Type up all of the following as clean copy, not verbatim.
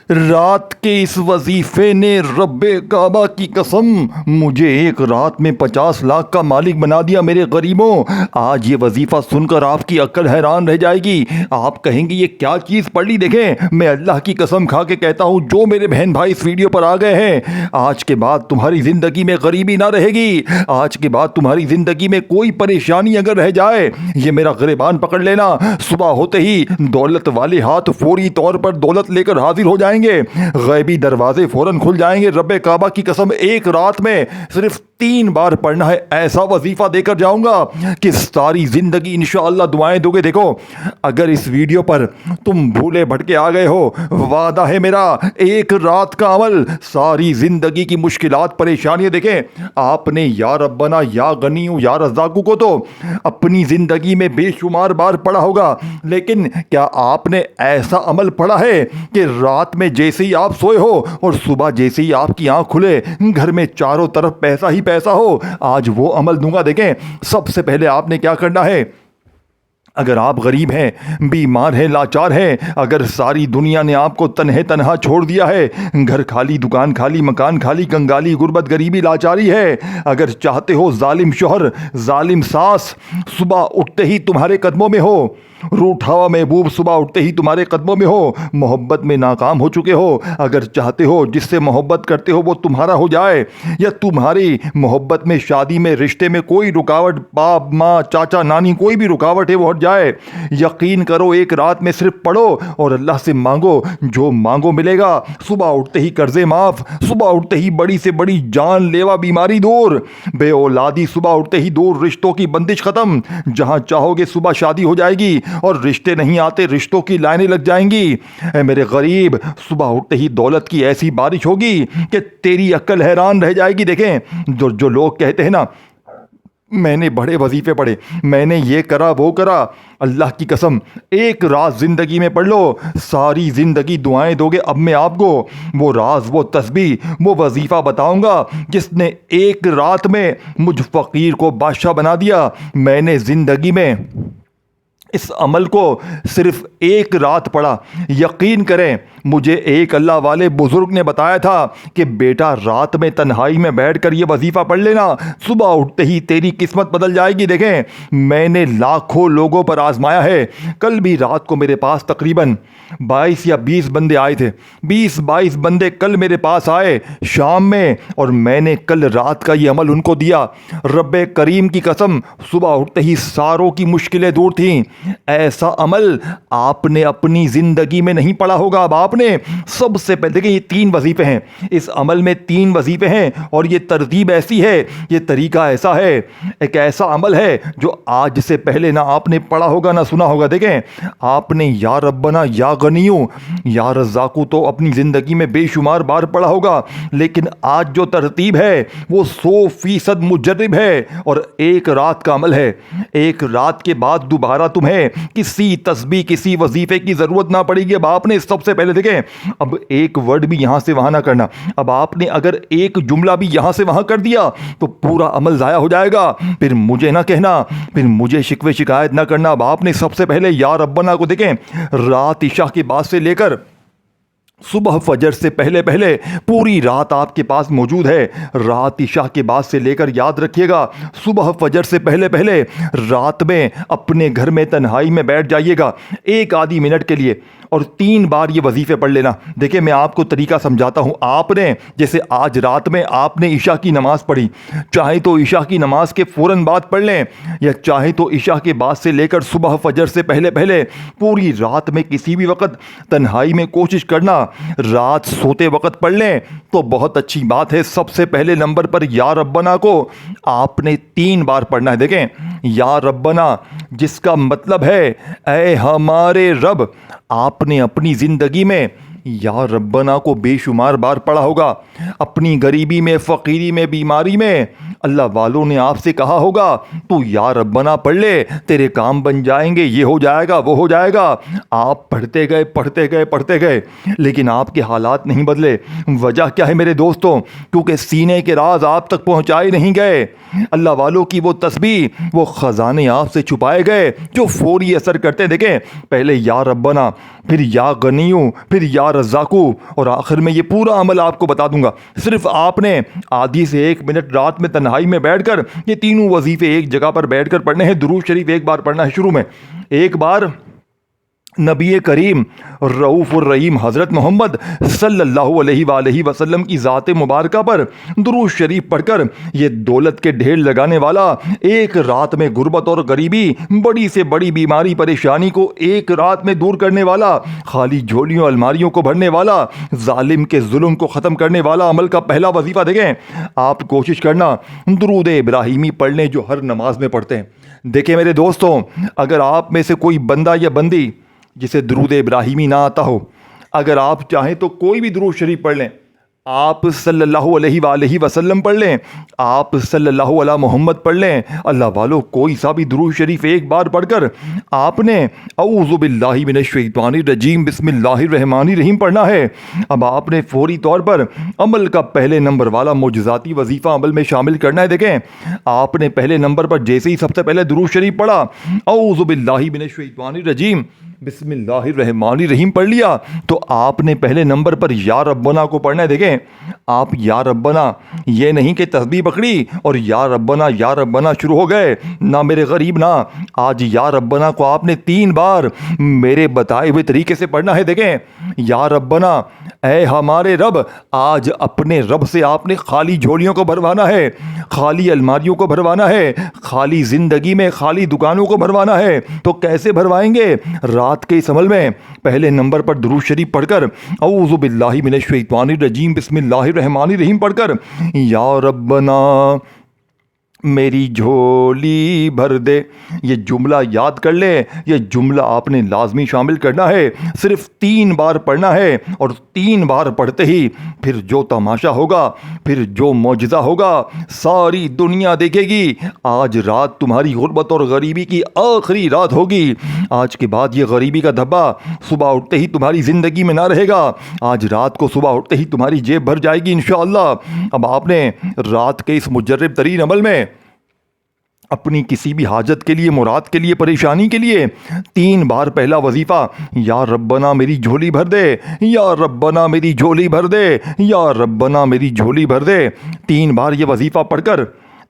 رات کے اس وظیفے نے رب کعبہ کی قسم مجھے ایک رات میں 50 لاکھ کا مالک بنا دیا میرے غریبوں۔ آج یہ وظیفہ سن کر آپ کی عقل حیران رہ جائے گی۔ آپ کہیں گے یہ کیا چیز پڑھ لی؟ دیکھیں، میں اللہ کی قسم کھا کے کہتا ہوں، جو میرے بہن بھائی اس ویڈیو پر آ گئے ہیں، آج کے بعد تمہاری زندگی میں غریبی نہ رہے گی۔ آج کے بعد تمہاری زندگی میں کوئی پریشانی اگر رہ جائے، یہ میرا گریبان پکڑ لینا، صبح ہوتے ہی دولت والے ہاتھ فوری طور پر دولت لے کر حاضر ہو جائیں گے، غیبی دروازے فوراً کھل جائیں گے۔ رب کعبہ کی قسم ایک رات میں صرف 3 بار پڑھنا ہے، ایسا وظیفہ دے کر جاؤں گا کہ ساری زندگی انشاءاللہ دعائیں دو گے۔ دیکھو، اگر اس ویڈیو پر تم بھولے بھٹکے آ گئے ہو، وعدہ ہے میرا، ایک رات کا عمل ساری زندگی کی مشکلات پریشانیاں۔ دیکھیں، آپ نے یا ربنا یا غنیو یا رزاقو کو تو اپنی زندگی میں بے شمار بار پڑھا ہوگا، لیکن کیا آپ نے ایسا عمل پڑھا ہے کہ رات میں جیسے ہی آپ سوئے ہو اور صبح جیسے ہی آپ کی آنکھ کھلے گھر میں چاروں طرف پیسہ ہی پیسہ ہو؟ آج وہ عمل دوں گا۔ دیکھیں، سب سے پہلے آپ نے کیا کرنا ہے، اگر آپ غریب ہیں، بیمار ہیں، لاچار ہیں، اگر ساری دنیا نے آپ کو تنہا چھوڑ دیا ہے، گھر خالی، دکان خالی، مکان خالی، کنگالی، غربت، غریبی، لاچاری ہے، اگر چاہتے ہو ظالم شوہر، ظالم ساس صبح اٹھتے ہی تمہارے قدموں میں ہو، روٹھا ہوا محبوب صبح اٹھتے ہی تمہارے قدموں میں ہو، محبت میں ناکام ہو چکے ہو، اگر چاہتے ہو جس سے محبت کرتے ہو وہ تمہارا ہو جائے، یا تمہاری محبت میں، شادی میں، رشتے میں کوئی رکاوٹ، باپ ماں چاچا نانی کوئی بھی رکاوٹ ہے وہ ہٹ جائے، یقین کرو ایک رات میں صرف پڑھو اور اللہ سے مانگو، جو مانگو ملے گا۔ صبح اٹھتے ہی قرضے معاف، صبح اٹھتے ہی بڑی سے بڑی جان لیوا بیماری دور، بے اولادی صبح اٹھتے ہی دور، رشتوں کی بندش ختم، جہاں چاہو گے صبح شادی ہو جائے گی، اور رشتے نہیں آتے، رشتوں کی لائنیں لگ جائیں گی۔ اے میرے غریب، صبح اٹھتے ہی دولت کی ایسی بارش ہوگی کہ تیری عقل حیران رہ جائے گی۔ دیکھیں، جو لوگ کہتے ہیں نا، میں نے بڑے وظیفے پڑھے، میں نے یہ کرا وہ کرا، اللہ کی قسم ایک رات زندگی میں پڑھ لو، ساری زندگی دعائیں دو گے۔ اب میں آپ کو وہ راز، وہ تسبیح، وہ وظیفہ بتاؤں گا جس نے ایک رات میں مجھ فقیر کو بادشاہ بنا دیا۔ میں نے زندگی میں اس عمل کو صرف ایک رات پڑھا، یقین کریں مجھے ایک اللہ والے بزرگ نے بتایا تھا کہ بیٹا رات میں تنہائی میں بیٹھ کر یہ وظیفہ پڑھ لینا، صبح اٹھتے ہی تیری قسمت بدل جائے گی۔ دیکھیں، میں نے لاکھوں لوگوں پر آزمایا ہے، کل بھی رات کو میرے پاس تقریباً 22 یا 20 بندے آئے تھے، 20-22 بندے کل میرے پاس آئے شام میں، اور میں نے کل رات کا یہ عمل ان کو دیا۔ رب کریم کی قسم صبح اٹھتے ہی ساروں کی مشکلیں دور تھیں۔ ایسا عمل آپ نے اپنی زندگی میں نہیں پڑھا ہوگا۔ اب آپ نے سب سے پہلے، دیکھیں یہ 3 وظیفے ہیں، اس عمل میں 3 وظیفے ہیں، اور یہ ترتیب ایسی ہے، یہ طریقہ ایسا ہے، ایک ایسا عمل ہے جو آج سے پہلے نہ آپ نے پڑھا ہوگا نہ سنا ہوگا۔ دیکھیں، آپ نے یا ربنا یا غنیو یا رزاقو تو اپنی زندگی میں بے شمار بار پڑھا ہوگا، لیکن آج جو ترتیب ہے وہ 100% مجرب ہے اور ایک رات کا عمل ہے۔ ایک رات کے بعد دوبارہ تمہیں کسی تسبیح، کسی وظیفے کی ضرورت نہ پڑے گی۔ اب آپ نے سب سے پہلے، دیکھیں، اب ایک ورڈ بھی یہاں سے وہاں نہ کرنا۔ اب آپ نے اگر ایک جملہ بھی یہاں سے وہاں کر دیا تو پورا عمل ضائع ہو جائے گا، پھر مجھے نہ کہنا، پھر مجھے شکوے شکایت نہ کرنا۔ اب آپ نے سب سے پہلے یا ربنا کو، دیکھیں، رات عشاء کے بعد سے لے کر صبح فجر سے پہلے پوری رات آپ کے پاس موجود ہے۔ رات عشاء کے بعد سے لے کر، یاد رکھیے گا، صبح فجر سے پہلے رات میں اپنے گھر میں تنہائی میں بیٹھ جائیے گا 1 آدھی منٹ کے لیے، اور 3 بار یہ وظیفے پڑھ لینا۔ دیکھیں، میں آپ کو طریقہ سمجھاتا ہوں۔ آپ نے جیسے آج رات میں آپ نے عشاء کی نماز پڑھی، چاہے تو عشاء کی نماز کے فوراً بعد پڑھ لیں، یا چاہے تو عشاء کے بعد سے لے کر صبح فجر سے پہلے پوری رات میں کسی بھی وقت تنہائی میں کوشش کرنا، رات سوتے وقت پڑھ لیں تو بہت اچھی بات ہے۔ سب سے پہلے نمبر پر یا ربنا کو آپ نے 3 بار پڑھنا ہے۔ دیکھیں، یا ربنا جس کا مطلب ہے اے ہمارے رب۔ آپ نے اپنی زندگی میں یا ربنا کو بے شمار بار پڑھا ہوگا، اپنی غریبی میں، فقیری میں، بیماری میں اللہ والوں نے آپ سے کہا ہوگا تو یا ربنا پڑھ لے، تیرے کام بن جائیں گے، یہ ہو جائے گا، وہ ہو جائے گا۔ آپ پڑھتے گئے لیکن آپ کے حالات نہیں بدلے۔ وجہ کیا ہے میرے دوستوں؟ کیونکہ سینے کے راز آپ تک پہنچائے نہیں گئے۔ اللہ والوں کی وہ تسبیح، وہ خزانے آپ سے چھپائے گئے جو فوری اثر کرتے۔ دیکھیں، پہلے یا ربنا، پھر یا غنیو، پھر یا رزاقو، اور آخر میں یہ پورا عمل آپ کو بتا دوں گا۔ صرف آپ نے آدھی سے 1 منٹ رات میں تنہائی میں بیٹھ کر یہ تینوں وظیفے ایک جگہ پر بیٹھ کر پڑھنے ہیں۔ درود شریف ایک بار پڑھنا ہے شروع میں، ایک بار نبی کریم رؤوف الرحیم حضرت محمد صلی اللہ علیہ وآلہ وسلم کی ذات مبارکہ پر درود شریف پڑھ کر یہ دولت کے ڈھیر لگانے والا، ایک رات میں غربت اور غریبی، بڑی سے بڑی بیماری پریشانی کو ایک رات میں دور کرنے والا، خالی جھولیوں الماریوں کو بھرنے والا، ظالم کے ظلم کو ختم کرنے والا عمل کا پہلا وظیفہ دیکھیں۔ آپ کوشش کرنا درود ابراہیمی پڑھ لیں جو ہر نماز میں پڑھتے ہیں۔ دیکھیں میرے دوستوں، اگر آپ میں سے کوئی بندہ یا بندی جسے درود ابراہیمی نہ آتا ہو، اگر آپ چاہیں تو کوئی بھی درود شریف پڑھ لیں، آپ صلی اللہ علیہ وآلہ وسلم پڑھ لیں، آپ صلی اللہ علیہ محمد پڑھ لیں، اللہ والو کوئی سا بھی درود شریف ایک بار پڑھ کر آپ نے اعوذ باللہ من الشیطان الرجیم بسم اللہ الرحمن الرحیم پڑھنا ہے۔ اب آپ نے فوری طور پر عمل کا پہلے نمبر والا معجزاتی وظیفہ عمل میں شامل کرنا ہے۔ دیکھیں آپ نے پہلے نمبر پر جیسے ہی سب سے پہلے درود شریف پڑھا، اعوذ باللہ من الشیطان الرجیم بسم اللہ الرحمن الرحیم پڑھ لیا، تو آپ نے پہلے نمبر پر یا ربنا کو پڑھنا ہے۔ دیکھیں آپ یا ربنا یہ نہیں کہ تسبیح پکڑی اور یا ربنا شروع ہو گئے، نہ میرے غریب نہ، آج یا ربنا کو آپ نے 3 بار میرے بتائے ہوئے طریقے سے پڑھنا ہے۔ دیکھیں یا ربنا، اے ہمارے رب، آج اپنے رب سے آپ نے خالی جھولیوں کو بھروانا ہے، خالی الماریوں کو بھروانا ہے، خالی زندگی میں خالی دکانوں کو بھروانا ہے۔ تو کیسے بھروائیں گے؟ رات کے اس عمل میں پہلے نمبر پر درود شریف پڑھ کر اعوذ باللہ من الشیطان الرجیم بسم اللہ الرحمن الرحیم پڑھ کر یا ربنا میری جھولی بھر دے، یہ جملہ یاد کر لے، یہ جملہ آپ نے لازمی شامل کرنا ہے، صرف 3 بار پڑھنا ہے، اور 3 بار پڑھتے ہی پھر جو تماشا ہوگا، پھر جو معجزہ ہوگا ساری دنیا دیکھے گی۔ آج رات تمہاری غربت اور غریبی کی آخری رات ہوگی، آج کے بعد یہ غریبی کا دھبا صبح اٹھتے ہی تمہاری زندگی میں نہ رہے گا، آج رات کو صبح اٹھتے ہی تمہاری جیب بھر جائے گی انشاءاللہ۔ اب آپ نے رات کے اس مجرب ترین عمل میں اپنی کسی بھی حاجت کے لیے، مراد کے لیے، پریشانی کے لیے 3 بار پہلا وظیفہ یا ربنا میری جھولی بھر دے، یا ربنا میری جھولی بھر دے، یا ربنا میری جھولی بھر دے، 3 بار یہ وظیفہ پڑھ کر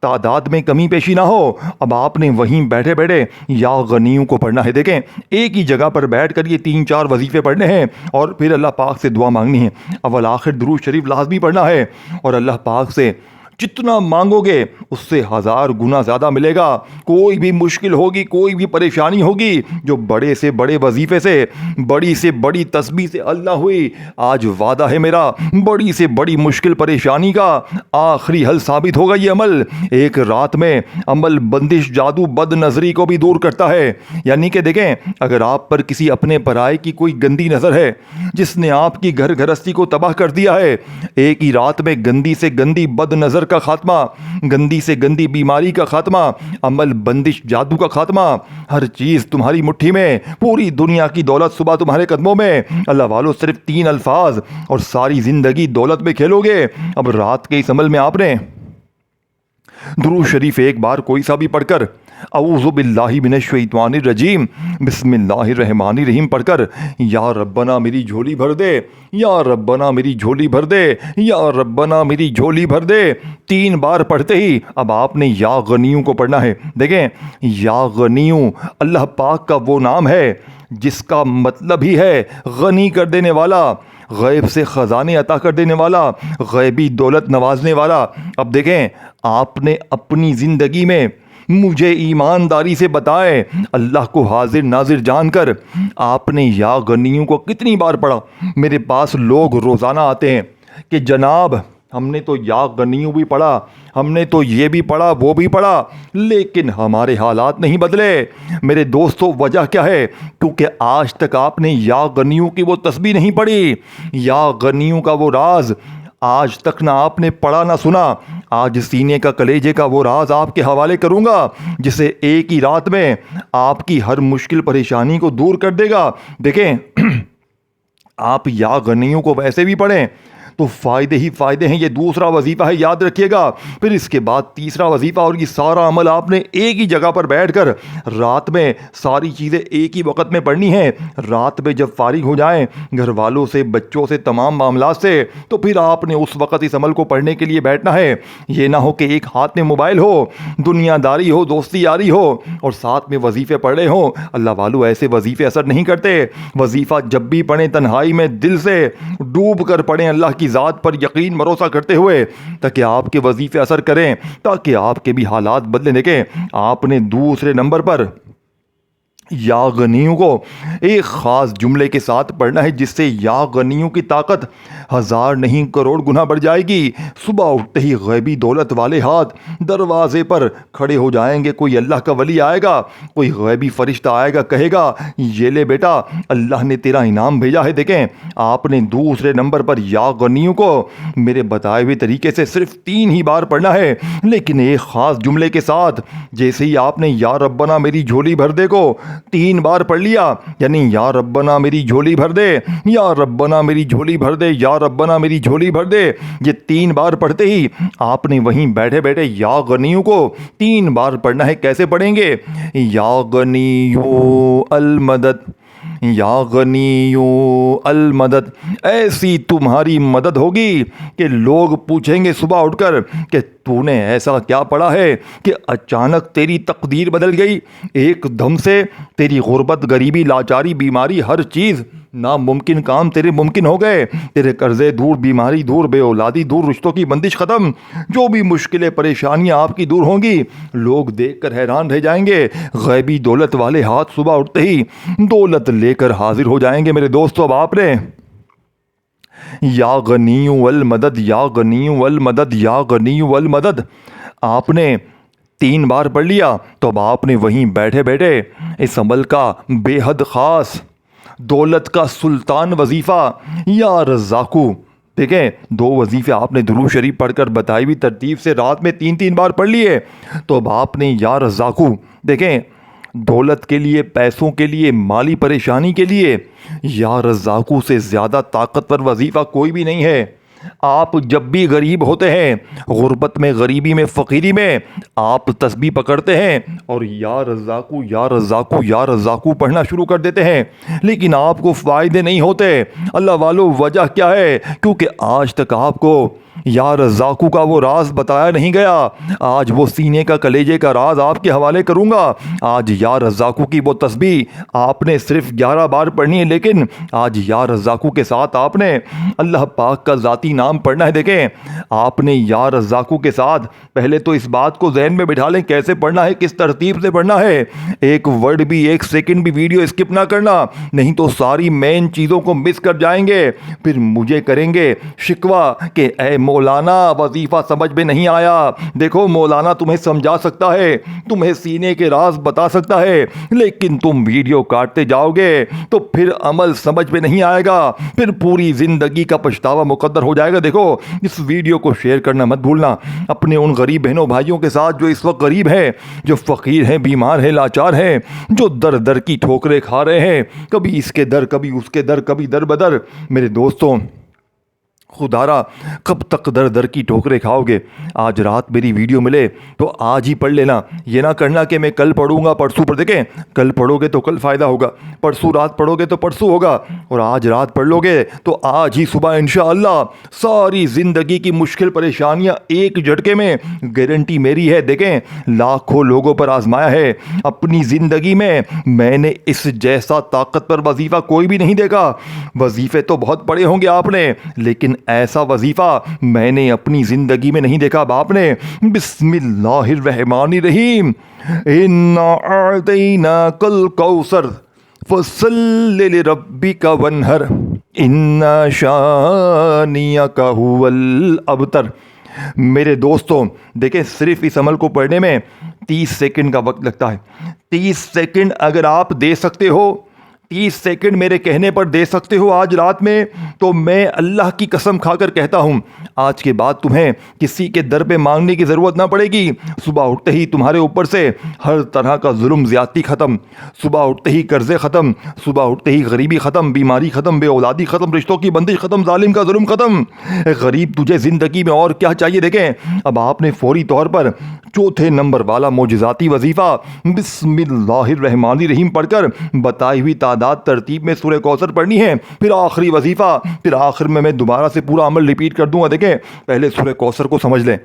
تعداد میں کمی پیشی نہ ہو۔ اب آپ نے وہیں بیٹھے بیٹھے یا غنیوں کو پڑھنا ہے۔ دیکھیں ایک ہی جگہ پر بیٹھ کر یہ 3-4 وظیفے پڑھنے ہیں اور پھر اللہ پاک سے دعا مانگنی ہے۔ اول آخر درود شریف لازمی پڑھنا ہے، اور اللہ پاک سے جتنا مانگو گے اس سے 1000 گنا زیادہ ملے گا۔ کوئی بھی مشکل ہوگی، کوئی بھی پریشانی ہوگی جو بڑے سے بڑے وظیفے سے، بڑی سے بڑی تسبیح سے اللہ ہوئی، آج وعدہ ہے میرا، بڑی سے بڑی مشکل پریشانی کا آخری حل ثابت ہوگا یہ عمل۔ ایک رات میں عمل بندش، جادو، بد نظری کو بھی دور کرتا ہے۔ یعنی کہ دیکھیں اگر آپ پر کسی اپنے پرائے کی کوئی گندی نظر ہے جس نے آپ کی گھر گھرستی کو تباہ کر دیا ہے، ایک ہی رات میں گندی سے گندی بد نظر کا خاتمہ، گندی سے گندی بیماری کا خاتمہ، عمل بندش جادو کا خاتمہ، ہر چیز تمہاری مٹھی میں، پوری دنیا کی دولت صبح تمہارے قدموں میں۔ اللہ والو صرف 3 الفاظ اور ساری زندگی دولت میں کھیلو گے۔ اب رات کے اس عمل میں آپ نے درود شریف ایک بار کوئی سا بھی پڑھ کر اعوذ باللہ من الشیطان الرجیم بسم اللہ الرحمن الرحیم پڑھ کر یا ربنا میری جھولی بھر دے، یا ربنا میری جھولی بھر دے، یا ربنا میری جھولی بھر دے، 3 بار پڑھتے ہی اب آپ نے یا غنیوں کو پڑھنا ہے۔ دیکھیں یا غنیوں اللہ پاک کا وہ نام ہے جس کا مطلب ہی ہے غنی کر دینے والا، غیب سے خزانے عطا کر دینے والا، غیبی دولت نوازنے والا۔ اب دیکھیں آپ نے اپنی زندگی میں مجھے ایمانداری سے بتائے، اللہ کو حاضر ناظر جان کر آپ نے یا غنیوں کو کتنی بار پڑھا؟ میرے پاس لوگ روزانہ آتے ہیں کہ جناب ہم نے تو یا غنیوں بھی پڑھا، ہم نے تو یہ بھی پڑھا، وہ بھی پڑھا، لیکن ہمارے حالات نہیں بدلے۔ میرے دوستو وجہ کیا ہے؟ کیونکہ آج تک آپ نے یا غنیوں کی وہ تسبیح نہیں پڑھی، یا غنیوں کا وہ راز آج تک نہ آپ نے پڑھا نہ سنا۔ آج سینے کا کلیجے کا وہ راز آپ کے حوالے کروں گا جسے ایک ہی رات میں آپ کی ہر مشکل پریشانی کو دور کر دے گا۔ دیکھیں آپ یا غنیوں کو ویسے بھی پڑھیں تو فائدے ہی فائدے ہیں. یہ دوسرا وظیفہ ہے, یاد رکھیے گا. پھر اس کے بعد تیسرا وظیفہ, اور یہ سارا عمل آپ نے ایک ہی جگہ پر بیٹھ کر رات میں ساری چیزیں ایک ہی وقت میں پڑھنی ہیں. رات میں جب فارغ ہو جائیں گھر والوں سے, بچوں سے, تمام معاملات سے, تو پھر آپ نے اس وقت اس عمل کو پڑھنے کے لیے بیٹھنا ہے. یہ نہ ہو کہ ایک ہاتھ میں موبائل ہو, دنیا داری ہو, دوستی یاری ہو, اور ساتھ میں وظیفے پڑھ رہے ہوں. اللہ والو, ایسے وظیفے اثر نہیں کرتے. وظیفہ جب بھی پڑھیں تنہائی میں دل سے ڈوب کر پڑھیں, اللہ کی ذات پر یقین بھروسہ کرتے ہوئے, تاکہ آپ کے وظیفے اثر کریں, تاکہ آپ کے بھی حالات بدلیں. دیکھیں, آپ نے دوسرے نمبر پر یا غنیوں کو ایک خاص جملے کے ساتھ پڑھنا ہے, جس سے یا غنیوں کی طاقت 1000 نہیں کروڑ گنا بڑھ جائے گی. صبح اٹھتے ہی غیبی دولت والے ہاتھ دروازے پر کھڑے ہو جائیں گے. کوئی اللہ کا ولی آئے گا, کوئی غیبی فرشتہ آئے گا, کہے گا یہ لے بیٹا, اللہ نے تیرا انعام بھیجا ہے. دیکھیں, آپ نے دوسرے نمبر پر یا غنیوں کو میرے بتائے ہوئے طریقے سے صرف 3 ہی بار پڑھنا ہے, لیکن ایک خاص جملے کے ساتھ. جیسے ہی آپ نے یا ربنا میری جھولی بھر دے کو 3 بار پڑھ لیا, یعنی یا ربنا میری جھولی بھر دے, یا ربنا میری جھولی بھر دے, یا ربنا میری جھولی بھر دے, یہ 3 بار پڑھتے ہی آپ نے وہیں بیٹھے بیٹھے یا غنیوں کو 3 بار پڑھنا ہے. کیسے پڑھیں گے؟ یا غنیو المدد, یا غنیو المدد. ایسی تمہاری مدد ہوگی کہ لوگ پوچھیں گے صبح اٹھ کر کہ تو نے ایسا کیا پڑھا ہے کہ اچانک تیری تقدیر بدل گئی. ایک دم سے تیری غربت, غریبی, لاچاری, بیماری, ہر چیز ناممکن کام تیرے ممکن ہو گئے. تیرے قرضے دور, بیماری دور, بے اولادی دور, رشتوں کی بندش ختم. جو بھی مشکلیں پریشانیاں آپ کی دور ہوں گی, لوگ دیکھ کر حیران رہ جائیں گے. غیبی دولت والے ہاتھ صبح اٹھتے ہی دولت لے کر حاضر ہو جائیں گے. میرے دوستو, اب آپ نے یا غنی والمدد, یا غنی والمدد, یا غنی والمدد آپ نے 3 بار پڑھ لیا, تو اب آپ نے وہیں بیٹھے بیٹھے اس عمل کا بے حد خاص دولت کا سلطان وظیفہ یا رزاقو. دیکھیں, 2 وظیفے آپ نے درود شریف پڑھ کر بتائی ہوئی ترتیب سے رات میں 3 بار پڑھ لیے, تو اب آپ نے یا رزاقو. دیکھیں, دولت کے لیے, پیسوں کے لیے, مالی پریشانی کے لیے یا رزاقو سے زیادہ طاقتور وظیفہ کوئی بھی نہیں ہے. آپ جب بھی غریب ہوتے ہیں, غربت میں, غریبی میں, فقیری میں, آپ تسبیح پکڑتے ہیں اور یا رزاقو, یا رزاقو, یا رزاقو پڑھنا شروع کر دیتے ہیں, لیکن آپ کو فائدے نہیں ہوتے. اللہ والو, وجہ کیا ہے؟ کیونکہ آج تک آپ کو یا رزاقو کا وہ راز بتایا نہیں گیا. آج وہ سینے کا, کلیجے کا راز آپ کے حوالے کروں گا. آج یا رزاقو کی وہ تسبیح آپ نے صرف 11 بار پڑھنی ہے, لیکن آج یا رزاقو کے ساتھ آپ نے اللہ پاک کا ذاتی نام پڑھنا ہے. دیکھیں, آپ نے یا رزاقو کے ساتھ پہلے تو اس بات کو ذہن میں بٹھا لیں کیسے پڑھنا ہے, کس ترتیب سے پڑھنا ہے. ایک ورڈ بھی, 1 سیکنڈ بھی ویڈیو اسکپ نہ کرنا, نہیں تو ساری مین چیزوں کو مس کر جائیں گے. پھر مجھے کریں گے شکوہ کہ اے مولانا وظیفہ سمجھ میں نہیں آیا. دیکھو مولانا تمہیں سمجھا سکتا ہے, تمہیں سینے کے راز بتا سکتا ہے, لیکن تم ویڈیو کاٹتے جاؤ گے تو پھر عمل سمجھ میں نہیں آئے گا, پھر پوری زندگی کا پچھتاوا مقدر ہو جائے گا. دیکھو, اس ویڈیو کو شیئر کرنا مت بھولنا اپنے ان غریب بہنوں بھائیوں کے ساتھ جو اس وقت غریب ہیں, جو فقیر ہیں, بیمار ہیں, لاچار ہیں, جو در در کی ٹھوکریں کھا رہے ہیں, کبھی اس کے در, کبھی اس کے در, کبھی در بدر. میرے دوستوں, خدارا کب تک در در کی ٹھوکریں کھاؤ گے؟ آج رات میری ویڈیو ملے تو آج ہی پڑھ لینا. یہ نہ کرنا کہ میں کل پڑھوں گا, پرسوں پڑھ. دیکھیں, کل پڑھو گے تو کل فائدہ ہوگا, پرسوں رات پڑھو گے تو پرسوں ہوگا, اور آج رات پڑھ لو گے تو آج ہی صبح انشاءاللہ ساری زندگی کی مشکل پریشانیاں ایک جھٹکے میں, گارنٹی میری ہے. دیکھیں, لاکھوں لوگوں پر آزمایا ہے اپنی زندگی میں نے اس جیسا طاقتور وظیفہ کوئی بھی نہیں دیکھا. وظیفے تو بہت پڑے ہوں گے آپ نے, لیکن ایسا وظیفہ میں نے اپنی زندگی میں نہیں دیکھا. باپ نے بسم اللہ الرحمن الرحیم, انا اعطیناک الکوثر فصل لربک وانحر ان شانیک هو الابتر. میرے دوستوں, دیکھیں, صرف اس عمل کو پڑھنے میں 30 سیکنڈ کا وقت لگتا ہے. 30 سیکنڈ اگر آپ دے سکتے ہو 30 سیکنڈ میرے کہنے پر دے سکتے ہو آج رات میں تو میں اللہ کی قسم کھا کر کہتا ہوں آج کے بعد تمہیں کسی کے در پہ مانگنے کی ضرورت نہ پڑے گی. صبح اٹھتے ہی تمہارے اوپر سے ہر طرح کا ظلم زیادتی ختم, صبح اٹھتے ہی قرضے ختم, صبح اٹھتے ہی غریبی ختم, بیماری ختم, بے اولادی ختم, رشتوں کی بندش ختم, ظالم کا ظلم ختم. غریب تجھے زندگی میں اور کیا چاہیے؟ دیکھیں اب آپ نے فوری طور پر چوتھے نمبر والا معجزاتی وظیفہ بسم اللہ الرحمن الرحیم پڑھ کر بتائی ہوئی تعداد ترتیب میں سورہ کوثر پڑھنی ہے. پھر آخری وظیفہ, پھر آخر میں دوبارہ سے پورا عمل ریپیٹ کر دوں گا. دیکھیں پہلے سورہ کوثر کو سمجھ لیں.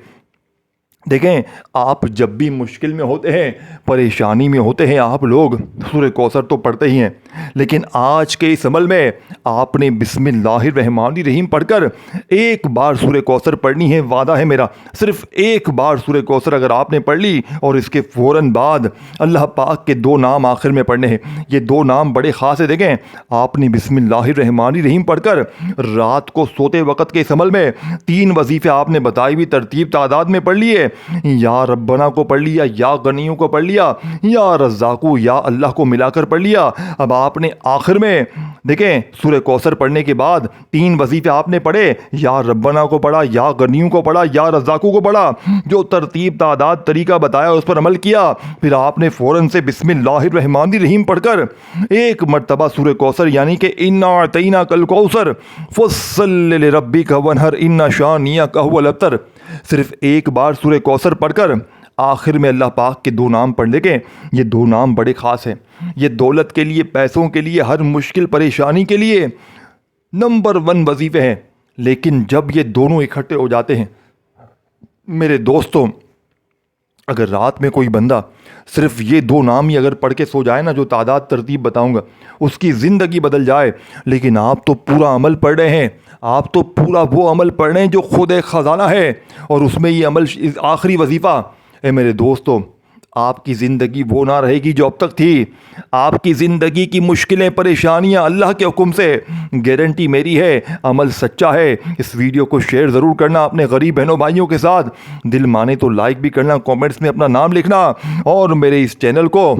دیکھیں آپ جب بھی مشکل میں ہوتے ہیں, پریشانی میں ہوتے ہیں, آپ لوگ سورہ کوثر تو پڑھتے ہی ہیں, لیکن آج کے اس عمل میں آپ نے بسم اللہ الرحمن الرحیم پڑھ کر ایک بار سورہ کوثر پڑھنی ہے. وعدہ ہے میرا, صرف ایک بار سورہ کوثر اگر آپ نے پڑھ لی اور اس کے فوراً بعد اللہ پاک کے 2 نام آخر میں پڑھنے ہیں. یہ 2 نام بڑے خاص ہیں. دیکھیں آپ نے بسم اللہ الرحمن الرحیم پڑھ کر رات کو سوتے وقت کے اس عمل میں 3 وظیفے آپ نے بتائی ہوئی ترتیب تعداد میں پڑھ لیے. یا ربنا کو پڑھ لیا, یا غنیوں کو پڑھ لیا, یا رزاقو یا اللہ کو ملا کر پڑھ لیا. اب آپ نے آخر میں دیکھیں سورہ کوثر پڑھنے کے بعد 3 وظیفے آپ نے پڑھے, یا ربنا کو پڑھا, یا غنیوں کو پڑھا, یا رزاقو کو پڑھا. جو ترتیب تعداد طریقہ بتایا اس پر عمل کیا. پھر آپ نے فوراً سے بسم اللہ الرحمن الرحیم پڑھ کر ایک مرتبہ سورہ کوثر یعنی کہ انا اعطیناک الکوثر فصل لربک وانحر ان شانئک هو الابتر, صرف ایک بار سورہ کوثر پڑھ کر آخر میں اللہ پاک کے 2 نام پڑھ لے گے. یہ 2 نام بڑے خاص ہیں. یہ دولت کے لیے, پیسوں کے لیے, ہر مشکل پریشانی کے لیے نمبر 1 وظیفے ہیں. لیکن جب یہ دونوں اکٹھے ہو جاتے ہیں میرے دوستوں, اگر رات میں کوئی بندہ صرف یہ 2 نام ہی اگر پڑھ کے سو جائے نا, جو تعداد ترتیب بتاؤں گا, اس کی زندگی بدل جائے. لیکن آپ تو پورا عمل پڑھ رہے ہیں, آپ تو پورا وہ عمل پڑھ رہے ہیں جو خود ایک خزانہ ہے, اور اس میں یہ عمل آخری وظیفہ. اے میرے دوستو, آپ کی زندگی وہ نہ رہے گی جو اب تک تھی. آپ کی زندگی کی مشکلیں, پریشانیاں اللہ کے حکم سے, گارنٹی میری ہے, عمل سچا ہے. اس ویڈیو کو شیئر ضرور کرنا اپنے غریب بہنوں بھائیوں کے ساتھ. دل مانے تو لائک بھی کرنا, کامنٹس میں اپنا نام لکھنا, اور میرے اس چینل کو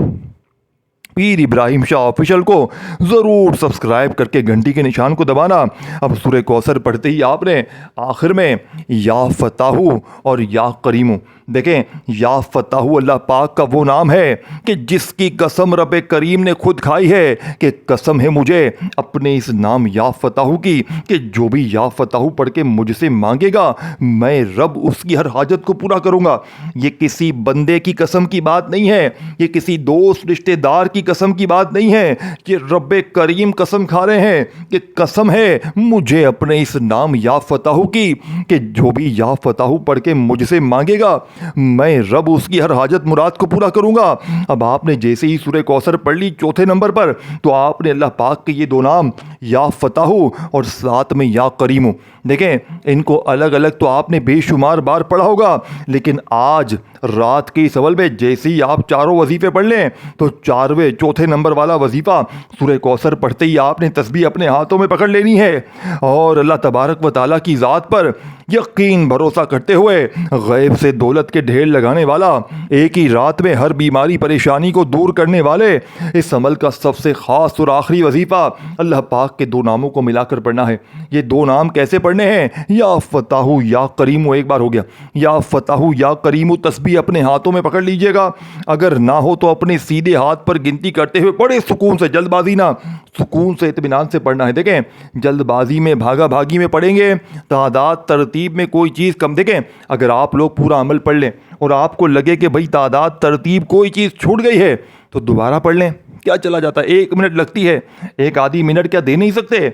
پیر ابراہیم شاہ آفیشل کو ضرور سبسکرائب کر کے گھنٹی کے نشان کو دبانا. اب سورہ کوثر پڑھتے ہی آپ نے آخر میں یا فتاح اور یا کریم. دیکھیں یا فتاح اللہ پاک کا وہ نام ہے کہ جس کی قسم رب کریم نے خود کھائی ہے کہ قسم ہے مجھے اپنے اس نام یا فتاح کی کہ جو بھی یا فتاح پڑھ کے مجھ سے مانگے گا میں رب اس کی ہر حاجت کو پورا کروں گا. یہ کسی بندے کی قسم کی بات نہیں ہے, یہ کسی دوست رشتہ دار کی قسم کی بات نہیں ہے, یہ رب کریم قسم کھا رہے ہیں کہ قسم ہے مجھے اپنے اس نام یا فتاح کی کہ جو بھی یا فتاح پڑھ کے مجھ سے مانگے گا میں رب اس کی ہر حاجت مراد کو پورا کروں گا. اب آپ نے جیسے ہی سورہ کوثر پڑھ لی 4تھے نمبر پر, تو آپ نے اللہ پاک کے یہ 2 نام یا فتاح اور ساتھ میں یا کریم, دیکھیں ان کو الگ الگ تو آپ نے بے شمار بار پڑھا ہوگا, لیکن آج رات کے اس عمل میں جیسے ہی آپ چاروں وظیفے پڑھ لیں تو 4تھے نمبر والا وظیفہ سورہ کوثر پڑھتے ہی آپ نے تسبیح اپنے ہاتھوں میں پکڑ لینی ہے, اور اللہ تبارک و تعالیٰ کی ذات پر یقین بھروسہ کرتے ہوئے غیب سے دولت کے ڈھیر لگانے والا, ایک ہی رات میں ہر بیماری پریشانی کو دور کرنے والے اس عمل کا سب سے خاص اور آخری وظیفہ اللہ پاک کے 2 ناموں کو ملا کر پڑھنا ہے. یہ 2 نام کیسے پڑھنے ہیں؟ یا فتاح یا کریم. ایک بار ہو گیا یا فتاح یا کریم, تسبیح اپنے ہاتھوں میں پکڑ لیجئے گا, اگر نہ ہو تو اپنے سیدھے ہاتھ پر گنتی کرتے ہوئے بڑے سکون سے, جلد بازی نہ, سکون سے اطمینان سے پڑھنا ہے. دیکھیں جلد بازی میں بھاگا بھاگی میں پڑھیں گے, تعداد ترتیب میں کوئی چیز کم. دیکھیں اگر آپ لوگ پورا عمل پڑھ لیں اور آپ کو لگے کہ بھئی تعداد ترتیب کوئی چیز چھوٹ گئی ہے تو دوبارہ پڑھ لیں, کیا چلا جاتا ہے, 1 منٹ لگتی ہے, 1 آدھی منٹ کیا دے نہیں سکتے؟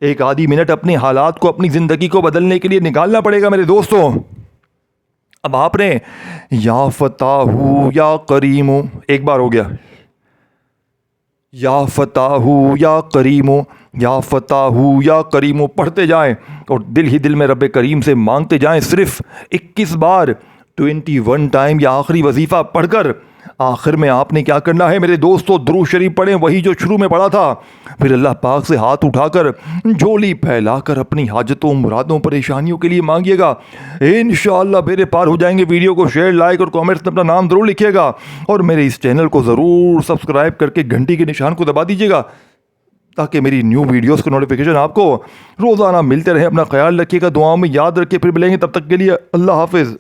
1 آدھی منٹ اپنے حالات کو, اپنی زندگی کو بدلنے کے لیے نکالنا پڑے گا میرے دوستوں. اب آپ نے یا فتاح یا کریم, ایک بار ہو گیا یا فتاح یا کریم, یا فتاح یا کریم پڑھتے جائیں اور دل ہی دل میں رب کریم سے مانگتے جائیں. صرف 21 بار 21 ٹائم یا آخری وظیفہ پڑھ کر آخر میں آپ نے کیا کرنا ہے میرے دوستو؟ درود شریف پڑھیں, وہی جو شروع میں پڑھا تھا. پھر اللہ پاک سے ہاتھ اٹھا کر جھولی پھیلا کر اپنی حاجتوں, مرادوں, پریشانیوں کے لیے مانگیے گا, انشاءاللہ بیڑے پار ہو جائیں گے. ویڈیو کو شیئر, لائک اور کامنٹس میں اپنا نام ضرور لکھیے گا, اور میرے اس چینل کو ضرور سبسکرائب کر کے گھنٹی کے نشان کو دبا دیجیے گا. تاکہ میری نیو ویڈیوز کا نوٹیفیکیشن آپ کو روزانہ ملتے رہے. اپنا خیال رکھیے گا, دعاؤں میں یاد رکھیے. پھر ملیں گے, تب تک کے لیے اللہ حافظ.